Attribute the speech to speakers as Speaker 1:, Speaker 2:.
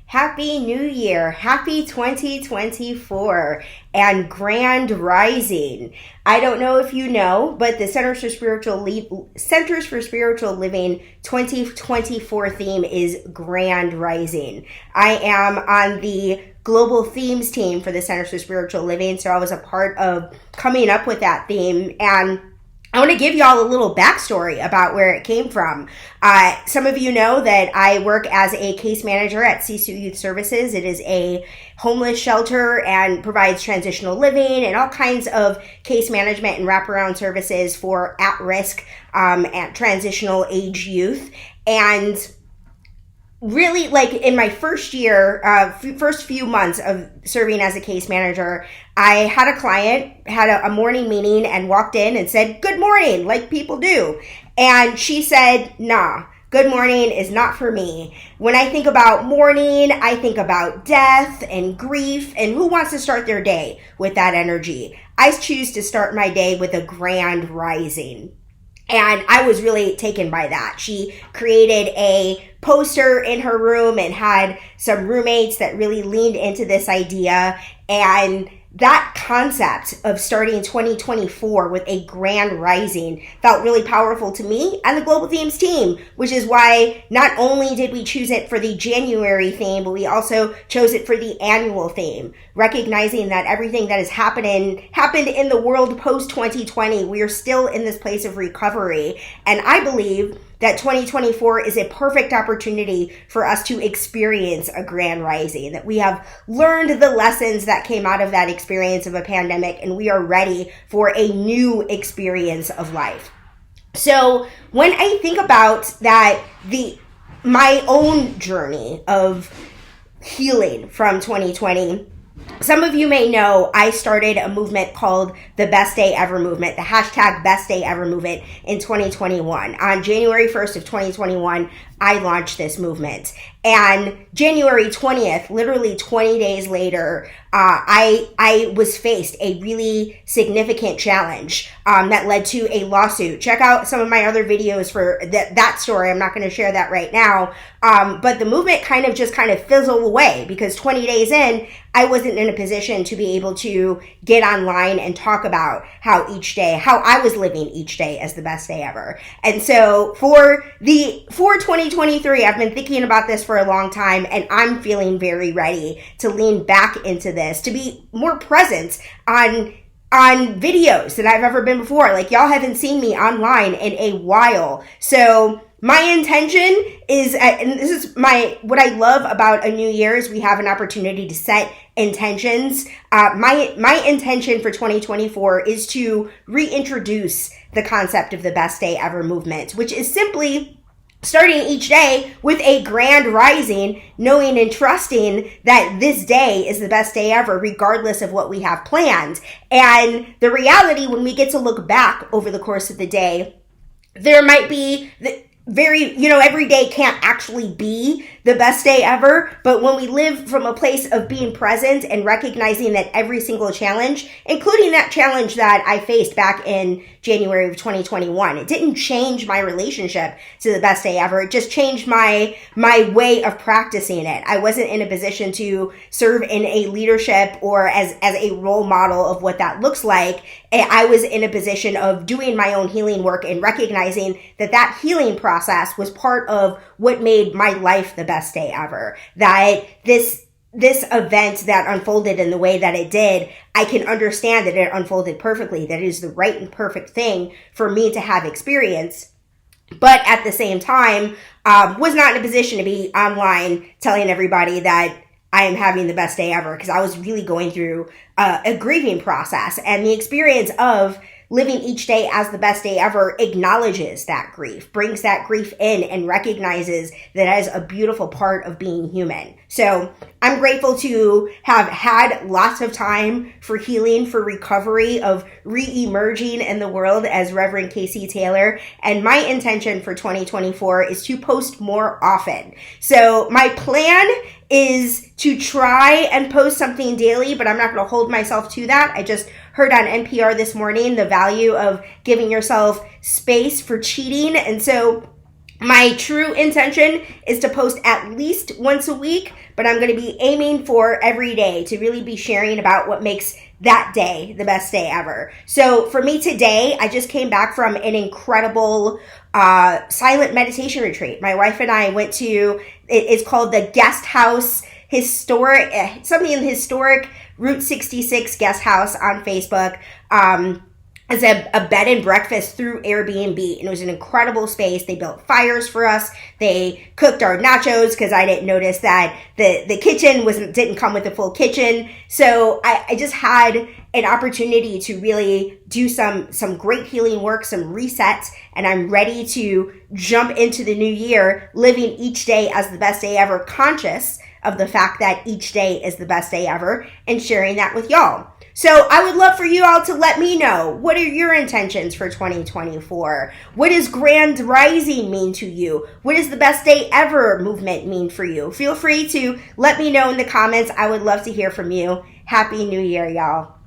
Speaker 1: Happy New Year. Happy 2024 and Grand Rising. I don't know if you know, but the Centers for Spiritual Living 2024 theme is Grand Rising. I am on the global themes team for the Centers for Spiritual Living, so I was a part of coming up with that theme, and I want to give y'all a little backstory about where it came from. Some of you know that I work as a case manager at CSU Youth Services. It is a homeless shelter and provides transitional living and all kinds of case management and wraparound services for at-risk and transitional age youth. And really, like in my first year, first few months of serving as a case manager, I had a client, had a morning meeting and walked in and said, "Good morning," like people do. And she said, "Nah, good morning is not for me. When I think about morning, I think about death and grief, and who wants to start their day with that energy? I choose to start my day with a grand rising." And I was really taken by that. She created a poster in her room and had some roommates that really leaned into this idea. And that concept of starting 2024 with a grand rising felt really powerful to me and the Global Themes team, which is why not only did we choose it for the January theme, but we also chose it for the annual theme, recognizing that everything that has happened in the world post 2020. We are still in this place of recovery. And I believe that 2024 is a perfect opportunity for us to experience a grand rising, that we have learned the lessons that came out of that experience of a pandemic, and we are ready for a new experience of life. So when I think about that, my own journey of healing from 2020, some of you may know I started a movement called the Best Day Ever movement, the hashtag Best Day Ever movement in 2021. On January 1st of 2021, I launched this movement. And January 20th, literally 20 days later, I was faced a really significant challenge that led to a lawsuit. Check out some of my other videos for that story. I'm not going to share that right now. But the movement kind of fizzled away because 20 days in, I wasn't in a position to be able to get online and talk about how I was living each day as the best day ever. And so for 2023, I've been thinking about this for a long time, and I'm feeling very ready to lean back into this, to be more present on videos than I've ever been before. Like, y'all haven't seen me online in a while. So my intention is, and this is what I love about a new year, is we have an opportunity to set intentions. My intention for 2024 is to reintroduce the concept of the Best Day Ever movement, which is simply starting each day with a grand rising, knowing and trusting that this day is the best day ever, regardless of what we have planned. And the reality, when we get to look back over the course of the day, there might be every day can't actually be the best day ever, but when we live from a place of being present and recognizing that every single challenge, including that challenge that I faced back in January of 2021, it didn't change my relationship to the best day ever. It just changed my way of practicing it. I wasn't in a position to serve in a leadership or as a role model of what that looks like. I was in a position of doing my own healing work and recognizing that healing process was part of what made my life the best day ever. That this event that unfolded in the way that it did, I can understand that it unfolded perfectly, that it is the right and perfect thing for me to have experience. But at the same time, was not in a position to be online telling everybody that I am having the best day ever, because I was really going through a grieving process. And the experience of living each day as the best day ever acknowledges that grief, brings that grief in, and recognizes that as a beautiful part of being human. So I'm grateful to have had lots of time for healing, for recovery, of re-emerging in the world as Reverend Casey Taylor. And my intention for 2024 is to post more often. So my plan is to try and post something daily, but I'm not going to hold myself to that. I just heard on NPR this morning the value of giving yourself space for cheating. And so My true intention is to post at least once a week, but I'm going to be aiming for every day to really be sharing about what makes that day the best day ever. So for me today, I just came back from an incredible silent meditation retreat. My wife and I went to, it's called the Guest House Historic, something in the historic Route 66 Guest House on Facebook. As a bed and breakfast through Airbnb, and it was an incredible space. They built fires for us. They cooked our nachos because I didn't notice that the kitchen didn't come with a full kitchen. So I just had an opportunity to really do some great healing work, some resets, and I'm ready to jump into the new year, living each day as the best day ever, conscious of the fact that each day is the best day ever, and sharing that with y'all. So I would love for you all to let me know, what are your intentions for 2024? What does Grand Rising mean to you? What does the best day ever movement mean for you? Feel free to let me know in the comments. I would love to hear from you. Happy New Year, y'all.